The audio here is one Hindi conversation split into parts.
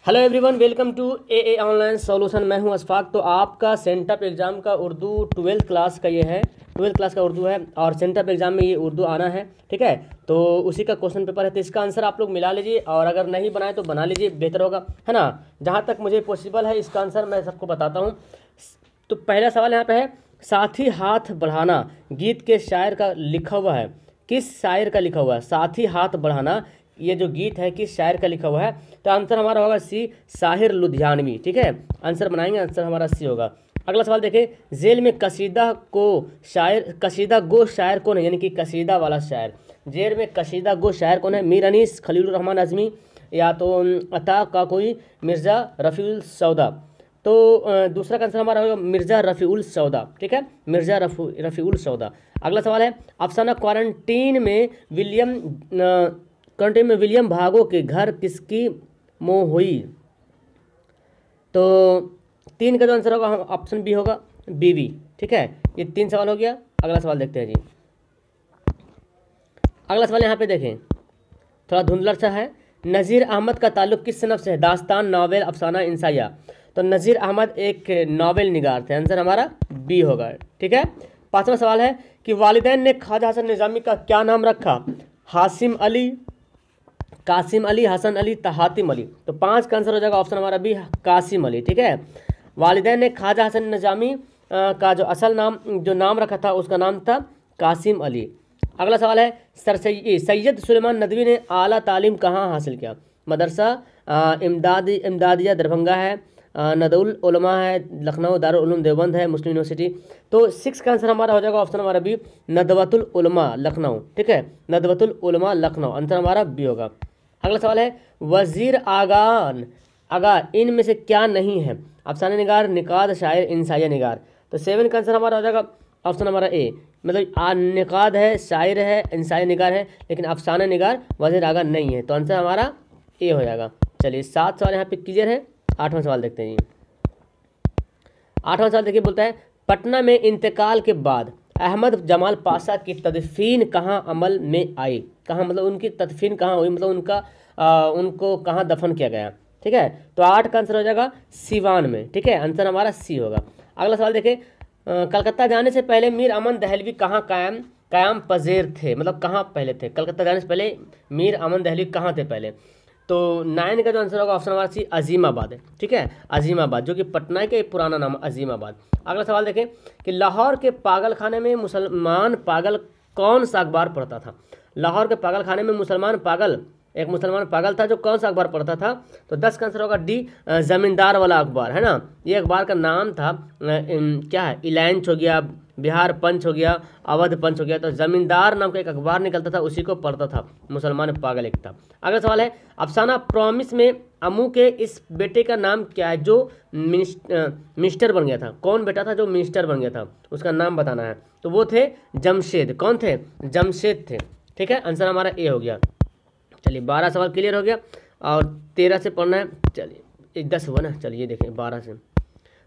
Hello everyone, welcome to a online solution. मैं हूं अशफाक। तो आपका सेंटअप एग्ज़ाम का उर्दू 12th क्लास का ये है, 12th क्लास का उर्दू है और सेंटअप एग्ज़ाम में ये उर्दू आना है। ठीक है, तो उसी का क्वेश्चन पेपर है, तो इसका आंसर आप लोग मिला लीजिए और अगर नहीं बनाए तो बना लीजिए, बेहतर होगा, है ना। जहाँ तक मुझे पॉसिबल है इसका आंसर मैं सबको बताता हूँ। तो पहला सवाल यहाँ पे है, साथी हाथ बढ़ाना गीत के शायर का लिखा हुआ है, किस शायर का लिखा हुआ है? साथी हाथ बढ़ाना ये जो गीत है किस शायर का लिखा हुआ है? तो आंसर हमारा होगा सी, साहिर लुधियानवी। ठीक है, आंसर बनाएंगे, आंसर हमारा सी होगा। अगला सवाल देखें, जेल में कसीदा गो शायर कौन है, यानी कि कसीदा वाला शायर। जेल में कसीदा गो शायर कौन है? मीर अनीस, खलीलुर रहमान आज़मी, या तो अता का कोई, मिर्ज़ा रफ़ीउल सौदा। तो दूसरा का आंसर हमारा होगा मिर्ज़ा रफ़ीउल सौदा। ठीक है, मिर्ज़ा रफ़ीउल सौदा। अगला सवाल है, अफसाना क्वारंटीन में विलियम भागो के घर किसकी मोह हुई? तो 3 का जो आंसर होगा ऑप्शन बी होगा, बीवी। ठीक है, ये 3 सवाल हो गया। अगला सवाल देखते हैं जी। अगला सवाल यहाँ पे देखें, थोड़ा धुंधलर सा है। नज़ीर अहमद का ताल्लुक किस सनफ से है? दास्तान, नावल, अफसाना, इंसाइया। तो नज़ीर अहमद एक नावल निगार थे, आंसर हमारा बी होगा। ठीक है, 5वां सवाल है कि वालिदैन ने ख्वाजा हसन निज़ामी का क्या नाम रखा? हासिम अली, कासिम अली, हसन अली, हातिम अली। तो 5 का आंसर हो जाएगा ऑप्शन हमारा बी, कासिम अली। ठीक है, वालिदैन ने ख्वाजा हसन निज़ामी का जो असल नाम जो नाम रखा था उसका नाम था कासिम अली। अगला सवाल है, सैयद सुलेमान नदवी ने आला तालीम कहाँ हासिल किया? मदरसा इमदादिया दरभंगा है, नदउल उलमा है लखनऊ, दारुल उलूम देवबंद है, मुस्लिम यूनिवर्सिटी। तो 6 का आंसर हमारा हो जाएगा ऑप्शन हमारा बी, नदवतुल उलमा लखनऊ। ठीक है, नदवतुल उलमा लखनऊ, आंसर हमारा बी होगा। अगला सवाल है, वजीर आगा इनमें से क्या नहीं है? अफसाना निगार, निकाद, शायर, इंसाइया निगार। तो 7 का आंसर हमारा हो जाएगा ऑप्शन हमारा ए, मतलब निकाद है, शायर है, इंसाइया निगार है, लेकिन अफसाना निगार, वजीर आगा नहीं है। तो आंसर हमारा ए हो जाएगा। चलिए 7 सवाल यहाँ पे क्लियर है। 8वां सवाल देखते हैं जी। 8वां सवाल देखिए, बोलता है, पटना में इंतकाल के बाद अहमद जमाल पाशा की तदफीन कहाँ अमल में आई? कहाँ मतलब उनकी तदफीन कहाँ हुई, मतलब उनको कहाँ दफन किया गया? ठीक है, तो 8 का आंसर हो जाएगा सीवान में। ठीक है, आंसर हमारा सी होगा। अगला सवाल देखें, कलकत्ता जाने से पहले मीर अमन दहलवी कहाँ कायम पजेर थे, मतलब कहाँ पहले थे? कलकत्ता जाने से पहले मीर अमन दहलवी कहाँ थे पहले? तो 9 का जो आंसर होगा ऑप्शन हमारा सी, अजीमाबाद है। ठीक है, अजीमाबाद, जो कि पटना का पुराना नाम अजीमाबाद। अगला सवाल देखें कि लाहौर के पागल खाने में मुसलमान पागल कौन सा अखबार पढ़ता था? लाहौर के पागल खाने में एक मुसलमान पागल था जो कौन सा अखबार पढ़ता था? तो 10 का आंसर होगा डी, ज़मींदार वाला अखबार, है ना। ये अखबार का नाम था क्या है, इलायंच हो गया, बिहार पंच हो गया, अवध पंच हो गया। तो ज़मींदार नाम का एक अखबार निकलता था, उसी को पढ़ता था मुसलमान पागल एक था। अगला सवाल है, अफसाना प्रॉमिस में अमू के इस बेटे का नाम क्या है जो मिनिस्टर बन गया था? कौन बेटा था जो मिनिस्टर बन गया था, उसका नाम बताना है। तो वो थे जमशेद। कौन थे? जमशेद थे। ठीक है, आंसर हमारा ए हो गया। चलिए 12 सवाल क्लियर हो गया और 13 से पढ़ना है। चलिए 10 हुआ ना, चलिए देखें 12 से।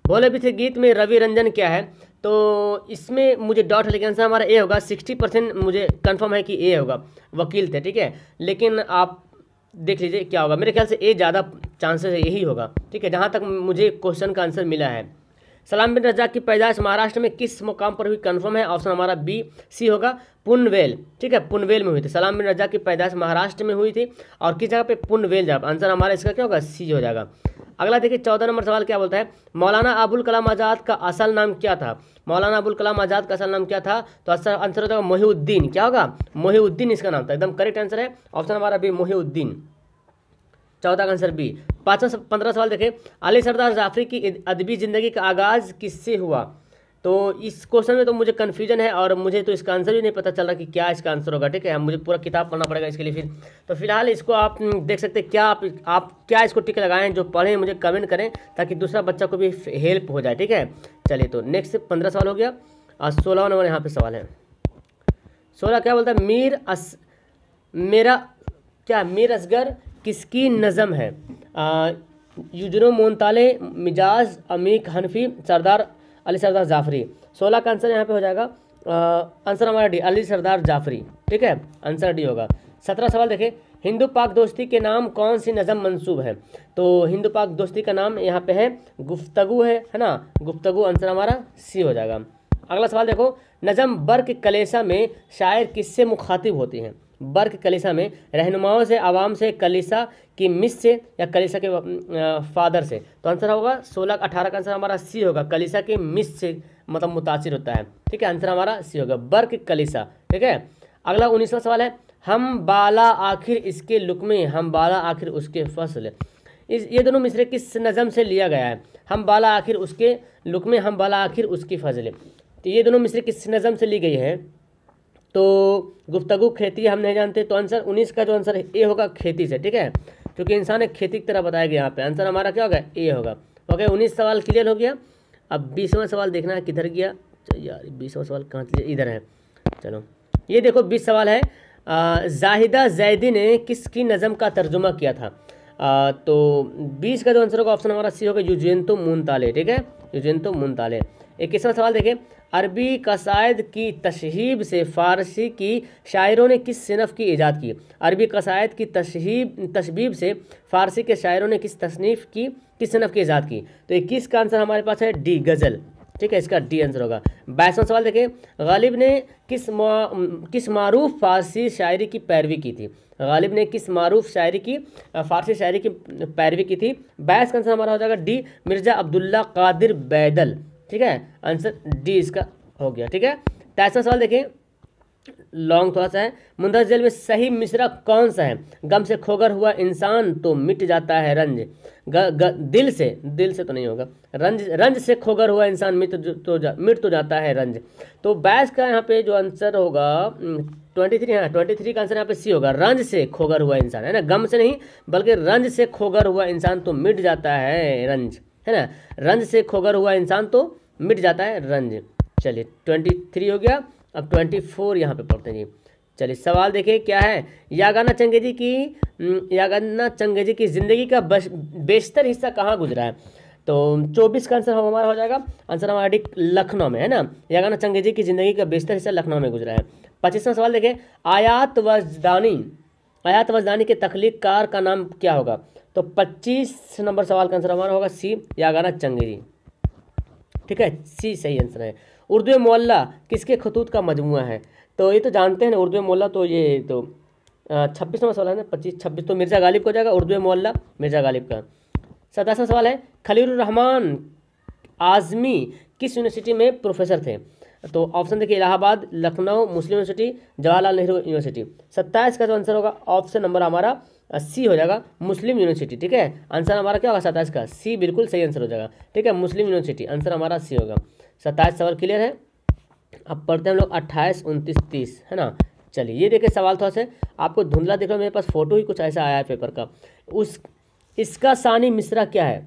बोले भी थे गीत में रवि रंजन क्या है? तो इसमें मुझे डाउट है, लेकिन आंसर हमारा ए होगा। 60% मुझे कंफर्म है कि ए होगा, वकील थे। ठीक है, लेकिन आप देख लीजिए क्या होगा। मेरे ख्याल से ए ज़्यादा चांसेस है, यही होगा। ठीक है, जहाँ तक मुझे क्वेश्चन का आंसर मिला है। सलाम बिन रज़ाक की पैदाइश महाराष्ट्र में किस मुकाम पर हुई? कंफर्म है, ऑप्शन हमारा बी सी होगा, पुनवेल। ठीक है, पुनवेल में हुई थी। सलाम बिन रज़ाक की पैदाइश महाराष्ट्र में हुई थी और किस जगह पे? पुनवेल जगह। आंसर हमारा इसका क्या होगा? सी हो जाएगा। अगला देखिए 14 नंबर सवाल क्या बोलता है, मौलाना अबुल कलाम आज़ाद का असल नाम क्या था? मौलाना अबुल कलाम आज़ाद का असल नाम क्या था? तो आंसर हो जाएगा मोहिउद्दीन। क्या होगा? मोहिउद्दीन इसका नाम था। एकदम करेक्ट आंसर है, ऑप्शन हमारा बी, मोहिउद्दीन। 14 का आंसर बी। 15 सवाल देखें, अली सरदार जाफरी की अदबी ज़िंदगी का आगाज़ किससे हुआ? तो इस क्वेश्चन में तो मुझे कन्फ्यूजन है और मुझे तो इसका आंसर भी नहीं पता चल रहा कि क्या इसका आंसर होगा। ठीक है, मुझे पूरा किताब पढ़ना पड़ेगा इसके लिए फिर। तो फिलहाल इसको आप देख सकते हैं। क्या आप क्या इसको टिक लगाएं, जो पढ़ें मुझे कमेंट करें ताकि दूसरा बच्चा को भी हेल्प हो जाए। ठीक है, चलिए तो नेक्स्ट 15 सवाल हो गया और 16वां नंबर यहाँ पर सवाल है। 16 क्या बोलता है, मीर असगर किसकी नज़म है? युजनो मोनताले, मिजाज, अमीक हनफी, अली सरदार जाफरी। 16 का आंसर यहाँ पे हो जाएगा आंसर हमारा डी, अली सरदार जाफरी। ठीक है, आंसर डी होगा। 17 सवाल देखें, हिंदू पाक दोस्ती के नाम कौन सी नज़म मंसूब है? तो हिंदू पाक दोस्ती का नाम यहाँ पे है गुफ्तगू है ना, गुफ्तगू आंसर हमारा सी हो जाएगा। अगला सवाल देखो, नज़म बर्क कलेसा में शायर किससे मुखातिब होती हैं? बर्क कलीसा में रहनुमाओं से, आवाम से, कलीसा की मिस से, या कलीसा के फादर से? तो आंसर होगा 16-18 का आंसर हमारा सी होगा, कलीसा की मिस से मतलब मुतासिर होता है। ठीक है, आंसर हमारा सी होगा, बर्क कलीसा। ठीक है, अगला 19वां सवाल है, हम बाला आखिर इसके लुक्मे, हम बाला आखिर उसके फसल। ये दोनों मिसरे किस नज़म से लिया गया है? हम बाला आखिर उसके लुक्मे, हम बाला आखिर उसकी फजल। तो ये दोनों मिसरे किस नज़म से ली गई है? तो गुफ्तगू खेती हम नहीं जानते, तो आंसर 19 का जो आंसर ए होगा खेती से। ठीक है, क्योंकि इंसान एक खेती की तरह बताया गया यहाँ पे, आंसर हमारा क्या होगा? ए होगा। ओके, 19 सवाल क्लियर हो गया। अब 20वां सवाल देखना है किधर गया यार, 20वां सवाल कहाँ, इधर है। चलो ये देखो 20 सवाल है, जाहिदा जैदी ने किसकी नज़म का तर्जुमा किया था? तो 20 का जो आंसर होगा ऑप्शन हमारा सी होगा, यूजेंतो मुनताले। ठीक है, यूजेंतो मुनताले। 21वां सवाल देखें, अरबी कसायद की तशहीब से फ़ारसी की शायरों ने किस सिनफ की ईजाद की? अरबी कसायद की तशबीब से फ़ारसी के शायरों ने किस तसनीफ़ की, किस सिनफ की ईजाद की? तो 21 का आंसर हमारे पास है डी, गज़ल। ठीक है, इसका डी आंसर होगा। 22वां सवाल देखें, गालिब ने किस मारूफ फ़ारसी शायरी की पैरवी की थी? गालिब ने किस मारूफ शायरी की फ़ारसी शायरी की पैरवी की थी? 22 का आंसर हमारा हो जाएगा डी, मिर्ज़ा अब्दुल्ला कादिर बैदल। ठीक है, आंसर डी इसका हो गया। ठीक है, 23वां सवाल देखें, लॉन्ग थोड़ा सा है, मुंदरजल में सही मिसरा कौन सा है? गम से खोगर हुआ इंसान तो मिट जाता है रंज, दिल से तो नहीं होगा, रंज से खोगर हुआ इंसान मिट तो जाता है रंज। तो 22 का यहाँ पे जो आंसर होगा 23, हाँ 23 का आंसर यहाँ पे सी होगा, रंज से खोगर हुआ इंसान, है ना, गम से नहीं बल्कि रंज से खोगर हुआ इंसान तो मिट जाता है रंज, है ना, रंज से खोगर हुआ इंसान तो मिट जाता है रंज। चलिए 23 हो गया। अब 24 यहाँ पे पढ़ते हैं जी। चलिए सवाल देखिए क्या है, यागाना चंगेजी की ज़िंदगी का बेशतर हिस्सा कहाँ गुजरा है? तो 24 का आंसर हमारा हो जाएगा, आंसर हमारा डी लखनऊ में, है ना, यागाना चंगेजी की ज़िंदगी का बेशतर हिस्सा लखनऊ में गुजरा है। 25वां सवाल देखें, आयात वजदानी के तख्लीक कार का नाम क्या होगा? तो 25 नंबर सवाल का आंसर हमारा होगा सी, यागाना चंगेजी। ठीक है, सी सही आंसर है। उर्दू मोहल्ला किसके खतूत का मजमुआ है? तो ये तो जानते हैं ना, उर्दू मोहल्ला तो ये तो 26वां सवाल है ना, 25-26 तो मिर्ज़ा गालिब को जाएगा, उर्दू मोहल्ला मिर्ज़ा गालिब का। 27वां सवाल है, खलीलुर रहमान आज़मी किस यूनिवर्सिटी में प्रोफेसर थे? तो ऑप्शन देखिए, इलाहाबाद, लखनऊ मुस्लिम यूनिवर्सिटी, जवाहरलाल नेहरू यूनिवर्सिटी। 27 का जो आंसर होगा ऑप्शन नंबर हमारा सी हो जाएगा, मुस्लिम यूनिवर्सिटी। ठीक है, आंसर हमारा क्या होगा 27 का सी, बिल्कुल सही आंसर हो जाएगा। ठीक है, मुस्लिम यूनिवर्सिटी, आंसर हमारा सी होगा। 27 सवाल क्लियर है। अब पढ़ते हैं हम लोग 28, 29, 30, है ना। चलिए ये देखिए सवाल थोड़ा सा आपको धुंधला दिख रहा है, मेरे पास फोटो ही कुछ ऐसा आया है पेपर का। इसका सानी मिसरा क्या है?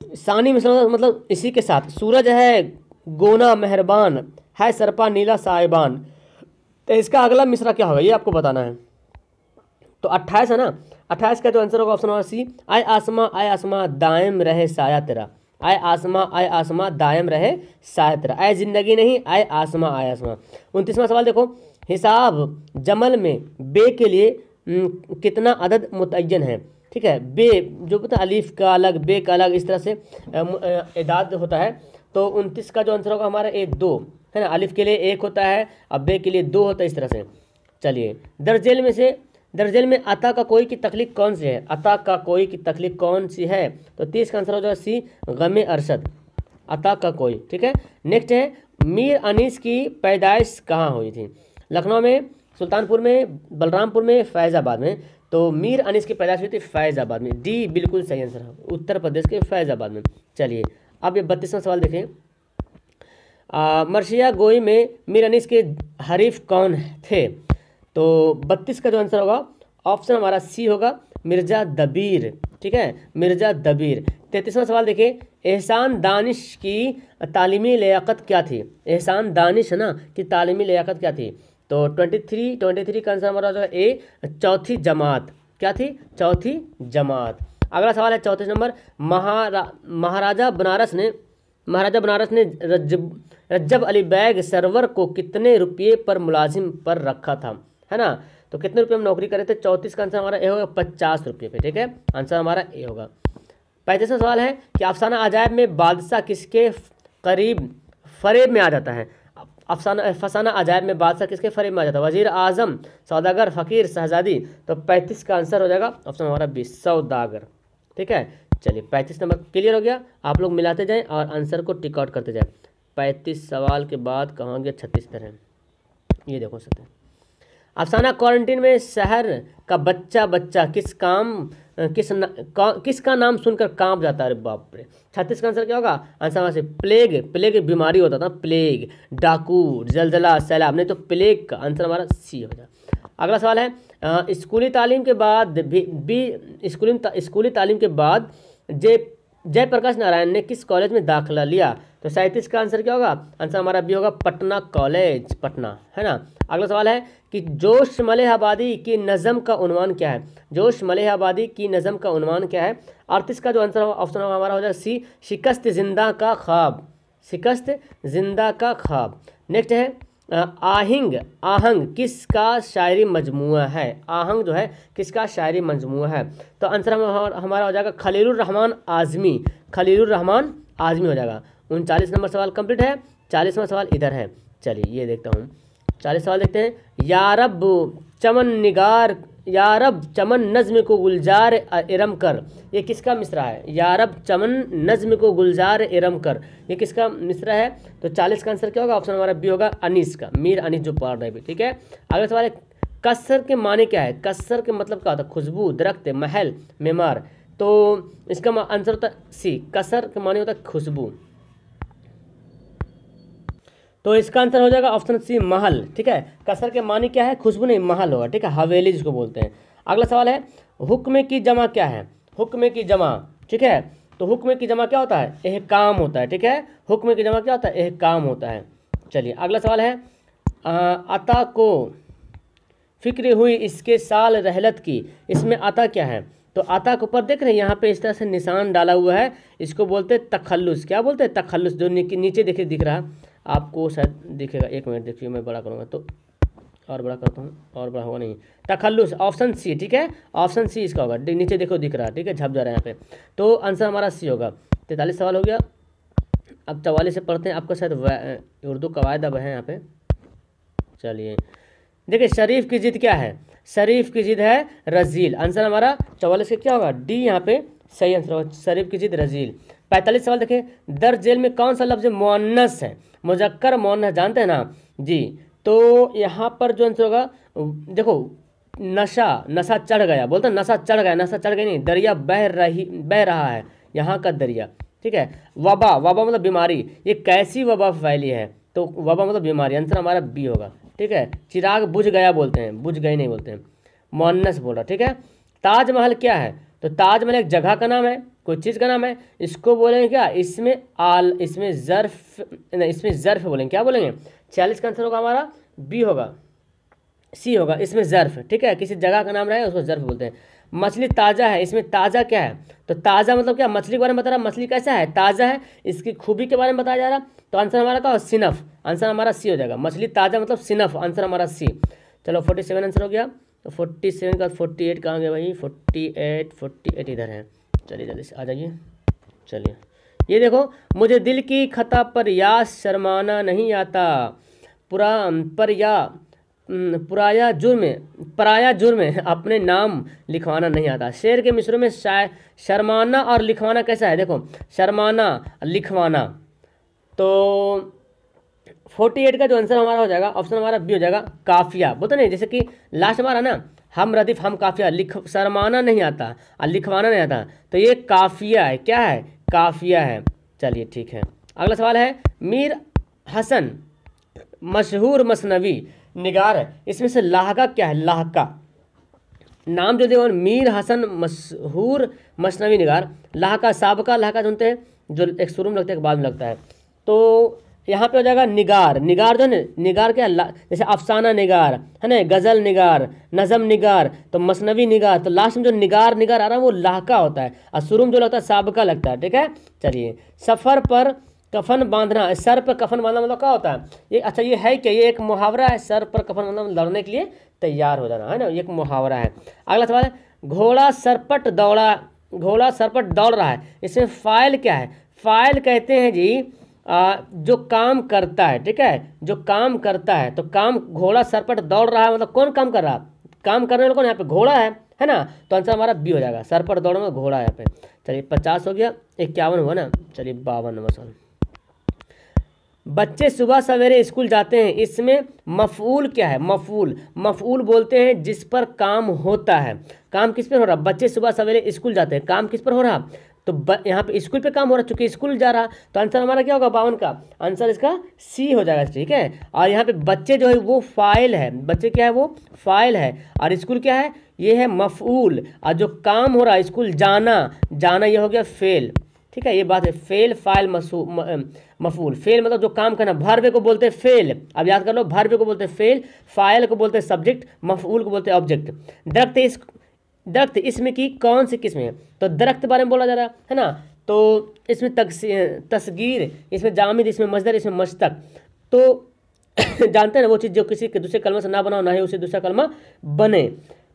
सानी मिसरा मतलब इसी के साथ, सूरज है गोना मेहरबान, है सरपा नीला साहिबान, तो इसका अगला मिसरा क्या होगा ये आपको बताना है। तो 28 है ना, 28 का जो आंसर होगा ऑप्शन नंबर सी, आए आसमां दायम रहे साया तेरा, आए आसमां दायम रहे साया तेरा, आए जिंदगी नहीं आए आसमां 29वां सवाल देखो, हिसाब जमल में बे के लिए कितना अदद मुतय्यन है? ठीक है, बे जो पता अलीफ का अलग, बे का अलग, इस तरह से इदाद होता है। तो 29 का जो आंसर होगा हमारा ए 2, है ना, अलिफ के लिए 1 होता है, अब बे के लिए 2 होता है, इस तरह से। चलिए दरजेल में अता का कोई की तख्लीक कौन सी है? अता का कोई की तख्लीक कौन सी है? तो 30 का आंसर हो जाएगा सी, गमे अरशद, अता का कोई। ठीक है, नेक्स्ट है, मीर अनीस की पैदाइश कहाँ हुई थी? लखनऊ में, सुल्तानपुर में, बलरामपुर में, फैज़ाबाद में। तो मीर अनीस की पैदाइश हुई थी फैज़ाबाद में, डी बिल्कुल सही आंसर है, उत्तर प्रदेश के फैज़ाबाद में। चलिए अब ये 32वां सवाल देखें, मर्शिया गोई में मीर अनीस के हरीफ कौन थे? तो 32 का जो आंसर होगा ऑप्शन हमारा सी होगा, मिर्ज़ा दबीर। ठीक है, मिर्ज़ा दबीर। 33वां सवाल देखिए, एहसान दानिश की तालीमी लियाकत क्या थी? एहसान दानिश है ना कि तालीमी लियाकत क्या थी? तो 23 का आंसर हमारा हो जाएगा ए, चौथी जमात। क्या थी? चौथी जमात। अगला सवाल है 34 नंबर, महाराजा बनारस ने रज्जब अली बैग सरवर को कितने रुपये पर मुलाजिम पर रखा था? है ना, तो कितने रुपये हम नौकरी करे थे? 34 का आंसर हमारा ए होगा 50 रुपये पे, ठीक है, आंसर हमारा ए होगा। 35वां सवाल है कि अफसाना अजायब में बादशाह किसके करीब फरेब में आ जाता है? फसाना अजायब में बादशाह किसके फरेब में आ जाता है? वजीर आजम, सौदागर, फकीर, शहजादी। तो 35 का आंसर हो जाएगा ऑप्शन हमारा बी, सौदागर, ठीक है। चलिए 35 नंबर क्लियर हो गया। आप लोग मिलाते जाएं और आंसर को टिक आउट करते जाएं। 35 सवाल के बाद कहाँ गया 36 तरह, ये देखो सकते हैं। अफसाना क्वारंटीन में शहर का बच्चा किसका नाम सुनकर कांप जाता है? अरे बाप रे। 36 का आंसर क्या होगा? आंसर हमारे प्लेग बीमारी होता था, प्लेग, डाकू, जलजला, सैलाब, नहीं तो प्लेग का आंसर हमारा सी हो जाए। अगला सवाल है स्कूली तालीम के बाद स्कूली तालीम के बाद जयप्रकाश नारायण ने किस कॉलेज में दाखिला लिया? तो 37 का आंसर क्या होगा? आंसर हमारा बी होगा, पटना कॉलेज, पटना, है ना। अगला सवाल है कि जोश मलेह आबादी की नज़म का उन्वान क्या है? जोश मलेह आबादी की नज़म का उन्वान क्या है? 38 का जो आंसर ऑप्शन हमारा हो जाएगा सी, शिकस्त जिंदा का ख्वाब, शिकस्त जिंदा का ख्वाब। नेक्स्ट है आहंग किसका शायरी मजमुआ है? आहंग जो है किसका शायरी मजमुआ है? तो आंसर हमारा हो जाएगा खलीलुर रहमान आज़मी, खलीलुर रहमान आज़मी हो जाएगा। 39 नंबर सवाल कंप्लीट है। 40वां सवाल इधर है, चलिए ये देखता हूँ। 40 सवाल देखते हैं। यारब चमन नज़्म को गुलजार इरम कर, ये किसका मिसरा है? यारब चमन नज़्म को गुलजार इरम कर, ये किसका मिसरा है? तो 40 का आंसर क्या होगा? ऑप्शन हमारा बी होगा, अनीस का, मीर अनीस जो पढ़ रहे हैं, ठीक है। अगला सवाल है कसर के माने क्या है? कसर के मतलब क्या होता है? खुशबू, दरख्त, महल, मेमार। तो इसका आंसर होता है सी, कसर के माने होता है खुशबू। तो इसका आंसर हो जाएगा ऑप्शन सी, महल, ठीक है। कसर के मानी क्या है? खुशबू नहीं, महल होगा, ठीक है, हवेली जिसको बोलते हैं। अगला सवाल है हुक्म की जमा क्या है? हुक्म की जमा, ठीक है, तो हुक्म की जमा क्या होता है? एहकाम होता है, ठीक है, हुक्म की जमा क्या होता है? एहकाम होता है। चलिए अगला सवाल है अता को फिक्र हुई इसके साल रहलत की, इसमें अता क्या है? तो अता के ऊपर देख रहे हैं यहाँ पे इस तरह से निशान डाला हुआ है, इसको बोलते हैं तखल्लुस। क्या बोलते हैं? तखल्लुस। जो नीचे देखिए दिख रहा है आपको, शायद दिखेगा, एक मिनट देखिए, मैं बड़ा करूँगा तो और बड़ा करता हूँ, और बड़ा होगा नहीं, तखल्लुस, ऑप्शन सी, ठीक है, ऑप्शन सी इसका होगा। नीचे देखो दिख रहा है, ठीक है, झप जा रहा है यहाँ पे, तो आंसर हमारा सी होगा। 43 सवाल हो गया। अब 44 से पढ़ते हैं, आपका शायद उर्दू कवायद अब है यहाँ पे। चलिए देखिए, शरीफ की जिद क्या है? शरीफ की जिद है रजील, आंसर हमारा 44 का क्या होगा? डी यहाँ पे सही आंसर होगा, शरीफ की जिद रजील। 45 सवाल देखें, दर जेल में कौन सा लफ्ज मुअन्नस है? मुजक्कर मुअन्नस जानते हैं ना जी। तो यहाँ पर जो आंसर होगा, देखो, नशा चढ़ गया, बोलते हैं नशा चढ़ गया, नशा चढ़ गया नहीं, दरिया बह रहा है, यहाँ का दरिया, ठीक है। वबा मतलब बीमारी, ये कैसी वबा फैली है? तो वबा मतलब बीमारी, आंसर हमारा बी होगा, ठीक है। चिराग बुझ गया बोलते हैं, बुझ गए नहीं बोलते हैं, मुअन्नस बोल रहा, ठीक है। ताजमहल क्या है? तो ताजमहल एक जगह का नाम है, कोई चीज़ का नाम है, इसको बोलेंगे क्या? इसमें ज़र्फ बोलेंगे, क्या बोलेंगे? 46 का आंसर होगा हमारा बी होगा, सी होगा, इसमें ज़र्फ, ठीक है, किसी जगह का नाम रहे उसको ज़र्फ बोलते हैं। मछली ताज़ा है, इसमें ताज़ा क्या है? तो ताज़ा मतलब क्या? मछली के बारे में बता रहा, मछली कैसा है? ताज़ा है, इसकी खूबी के बारे में बताया जा रहा। तो आंसर हमारा क्या? सिनफ, आंसर हमारा सी हो जाएगा। मछली ताज़ा मतलब सिनफ, आंसर हमारा सी। चलो 47 आंसर हो गया। तो 47 का 48 कहाँ गया भाई? 48 इधर है, चलिए जल्दी से आ जाइए। चलिए ये देखो, मुझे दिल की खता पर या शर्माना नहीं आता, पराया जुर्म अपने नाम लिखवाना नहीं आता। शेर के मिसरों में शर्माना और लिखवाना कैसा है? देखो, शर्माना लिखवाना। तो 48 का जो आंसर हमारा हो जाएगा, ऑप्शन हमारा बी हो जाएगा, काफिया। बोलते नहीं, जैसे कि लास्ट हमारा ना, हम रदीफ हम काफिया, शर्माना नहीं आता और लिखवाना नहीं आता, तो ये काफिया है। क्या है? काफिया है। चलिए ठीक है। अगला सवाल है, मीर हसन मशहूर मसनवी निगार है, इसमें से लाहका क्या है? लाहका नाम जो देखो, मीर हसन मशहूर मसनवी निगार, लाहका, साबका लाहका सुनते हैं, जो एक शुरू में लगता है एक बाद में लगता है। तो यहाँ पे हो जाएगा निगार। निगार जो है, निगार क्या? जैसे अफसाना निगार है ना, गज़ल निगार, नज़म निगार, तो मसनवी निगार। तो लास्ट में जो निगार आ रहा है वो लाहका होता है, और शुरू में जो लगता है साबका लगता है, ठीक है। चलिए, सफ़र पर कफन बांधना, सर पर कफन बांधना मतलब क्या होता है ये? अच्छा ये है क्या? ये एक मुहावरा है, सर पर कफन बांधना मतलब लड़ने के लिए तैयार हो जाना है ना, ये एक मुहावरा है। अगला सवाल है, घोड़ा सरपट दौड़ा, घोड़ा सरपट दौड़ रहा है, इसमें फाइल क्या है? फाइल कहते हैं जी जो काम करता है, ठीक है, जो काम करता है। तो काम, घोड़ा सरपट दौड़ रहा है मतलब कौन काम कर रहा है? काम करने वाला कौन? यहाँ पे घोड़ा है ना। तो आंसर हमारा बी हो जाएगा, सरपट दौड़ में घोड़ा है यहाँ पे। चलिए 50 हो गया, 51 हुआ ना। चलिए 52 नंबर सवाल, बच्चे सुबह सवेरे स्कूल जाते हैं, इसमें मफऊल क्या है? मफऊल, मफऊल बोलते हैं जिस पर काम होता है। काम किस पर हो रहा? बच्चे सुबह सवेरे स्कूल जाते हैं, काम किस पर हो रहा? तो यहाँ पे स्कूल पे काम हो रहा है, चूंकि स्कूल जा रहा। तो आंसर हमारा क्या होगा? 52 का आंसर इसका सी हो जाएगा, ठीक है। और यहाँ पे बच्चे जो है वो फाइल है, बच्चे क्या है? वो फाइल है। और स्कूल क्या है? ये है मफऊल। और जो काम हो रहा है स्कूल जाना, जाना ये हो गया फेल, ठीक है। ये बात है, फेल फाइल मफूल। फेल मतलब जो काम करना, भर्व को बोलते हैं फेल, अब याद कर लो, भर्व को बोलते हैं फेल, फाइल को बोलते हैं सब्जेक्ट, मफूल को बोलते हैं ऑब्जेक्ट। दरख्त इसमें की कौन सी किस्म है? तो दरख्त बारे में बोला जा रहा है ना। तो इसमें तस्गीर, इसमें जामिद, इसमें मजदर, इसमें मस्तक। तो जानते हैं ना वो चीज़ जो किसी के दूसरे कलमा से ना बनाओ, ना ही उसे दूसरा कलमा बने,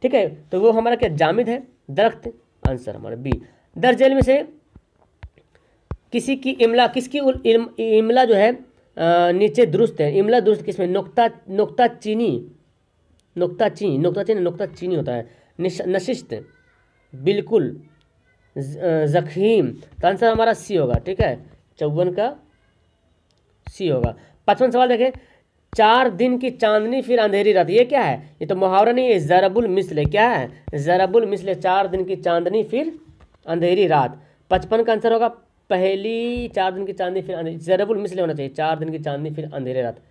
ठीक है। तो वो हमारा क्या? जामिद है, दरख्त, आंसर हमारा बी। दर्जेल में से किसी की इमला, किसकी इमला जो है नीचे दुरुस्त है? इमला दुरुस्त किसमें? नुक्ता चीनी, नुक्ता चीनी होता है। नशिस्त, बिल्कुल, जखीम। तो आंसर हमारा सी होगा, ठीक है। 54 का सी होगा। 55 सवाल देखें, 4 दिन की चांदनी फिर अंधेरी रात, ये क्या है? ये तो मुहावरा नहीं है, ज़रबुल मिस्ल। क्या है? ज़रबुल मिस्ल, 4 दिन की चांदनी फिर अंधेरी रात। 55 का आंसर होगा पहली, 4 दिन की चांदनी फिर अंधेरी, ज़रबुल मिस्ल होना चाहिए, 4 दिन की चांदनी फिर अंधेरी रात,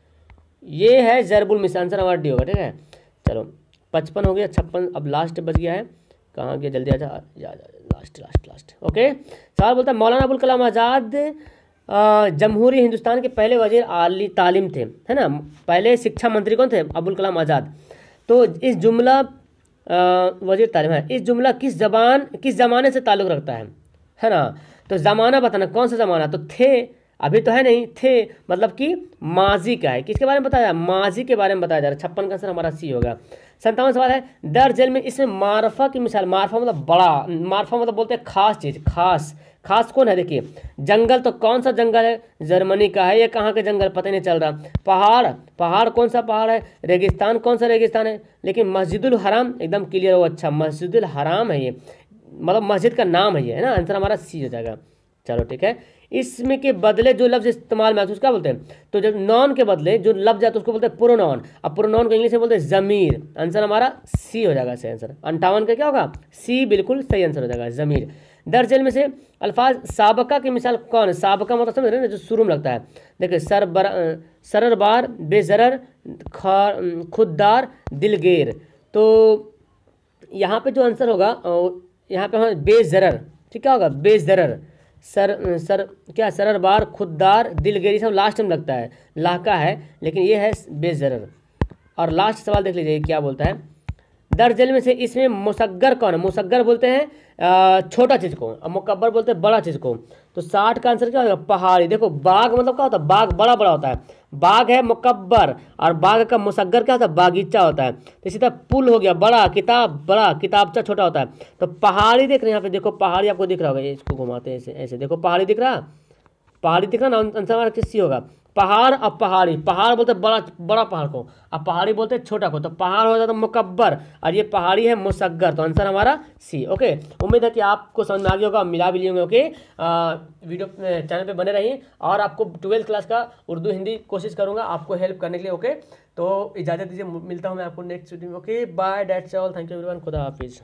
ये है ज़रबुल मिस्ल, आंसर हमारा डी होगा, ठीक है। चलो 55 हो गया, 56 अब लास्ट बच गया है, कहाँ गया? जल्दी आ जा, लास्ट। ओके, सवाल बोलता है, मौलाना अबुल कलाम आज़ाद जमहूरी हिंदुस्तान के पहले वजीर आली तालीम थे, है ना। पहले शिक्षा मंत्री कौन थे? अबुल कलाम आज़ाद। तो इस जुमला वजीर तालीम है, इस जुमला किस ज़माने से ताल्लुक़ रखता है ना। तो ज़माना बताना, कौन सा ज़माना? तो थे, अभी तो है नहीं, थे मतलब कि माजी का है। किसके बारे में बताया? माजी के बारे में बताया जा रहा है। 56 का आंसर हमारा सी होगा। 57 सवाल है, दर जेल में इसमें मारफा की मिसाल, मारफा मतलब बड़ा, मारफा मतलब बोलते हैं खास चीज़, खास कौन है? देखिए, जंगल, तो कौन सा जंगल है? जर्मनी का है, ये कहाँ का जंगल पता नहीं चल रहा। पहाड़ कौन सा पहाड़ है? रेगिस्तान कौन सा रेगिस्तान है? लेकिन मस्जिदुल हराम एकदम क्लियर हो, अच्छा मस्जिदुल हराम है ये, मतलब मस्जिद का नाम है ये, है ना। आंसर हमारा सी हो जाएगा। चलो ठीक है, इसमें के बदले जो लफ्ज़ इस्तेमाल में आता है उसका बोलते हैं, तो जब नॉन के बदले जो लफ्ज़ आता है उसको बोलते हैं प्रोनाउन। अब प्रोनाउन को इंग्लिश में बोलते हैं ज़मीर। आंसर हमारा सी हो जाएगा, सही आंसर। 58 का क्या होगा? सी, बिल्कुल सही आंसर हो जाएगा, ज़मीर। दर्जल में से अल्फाज साबका की मिसाल कौन है? साबका मतलब समझ रहे हैं ना, जो शुरू में लगता है। देखिए, सररबार, बेजरर, खुददार, दिलगेर। तो यहाँ पे जो आंसर होगा, यहाँ पे हमारा बेजरर, ठीक है होगा, बेजरर। क्या सररबार, खुददार, दिलगेर, सब लास्ट में लगता है, लाका है, लेकिन ये है बेजरर। और लास्ट सवाल देख लीजिए क्या बोलता है, दर्जल में से इसमें मुसग्गर कौन है? मुसग्गर बोलते हैं छोटा चीज़ को, और मुकब्बर बोलते हैं बड़ा चीज़ को। तो 60 का आंसर क्या होगा? पहाड़ी। देखो, बाग मतलब क्या होता है? बाग बड़ा बड़ा होता है, बाग है मुकब्बर, और बाग का मुसग्गर क्या होता है? बागीचा होता है। तो इसी तरह पुल हो गया बड़ा, किताब बड़ा, किताबचा छोटा होता है। तो पहाड़ी देख रहे हैं यहाँ पे, देखो पहाड़ी आपको दिख रहा होगा, इसको घुमाते हैं ऐसे ऐसे, देखो पहाड़ी दिख रहा, पहाड़ी दिख रहा ना। आंसर हमारा किससी होगा? पहाड़। और पहाड़ी, पहाड़ बोलते हैं बड़ा बड़ा पहाड़ को, और पहाड़ी बोलते हैं छोटा को। तो पहाड़ हो जाता है मुकब्बर, और ये पहाड़ी है मुसग्गर। तो आंसर हमारा सी। ओके, उम्मीद है कि आपको समझ में आ गया होगा, मिला भी लिए होंगे। ओके, वीडियो चैनल पे बने रहिए, और आपको 12th क्लास का उर्दू हिंदी कोशिश करूँगा आपको हेल्प करने के लिए। ओके, तो इजाज़त दीजिए, मिलता हूँ मैं आपको नेक्स्ट वीडियो में। Okay, bye, that's all, thank you everyone, खुदा हाफिज़।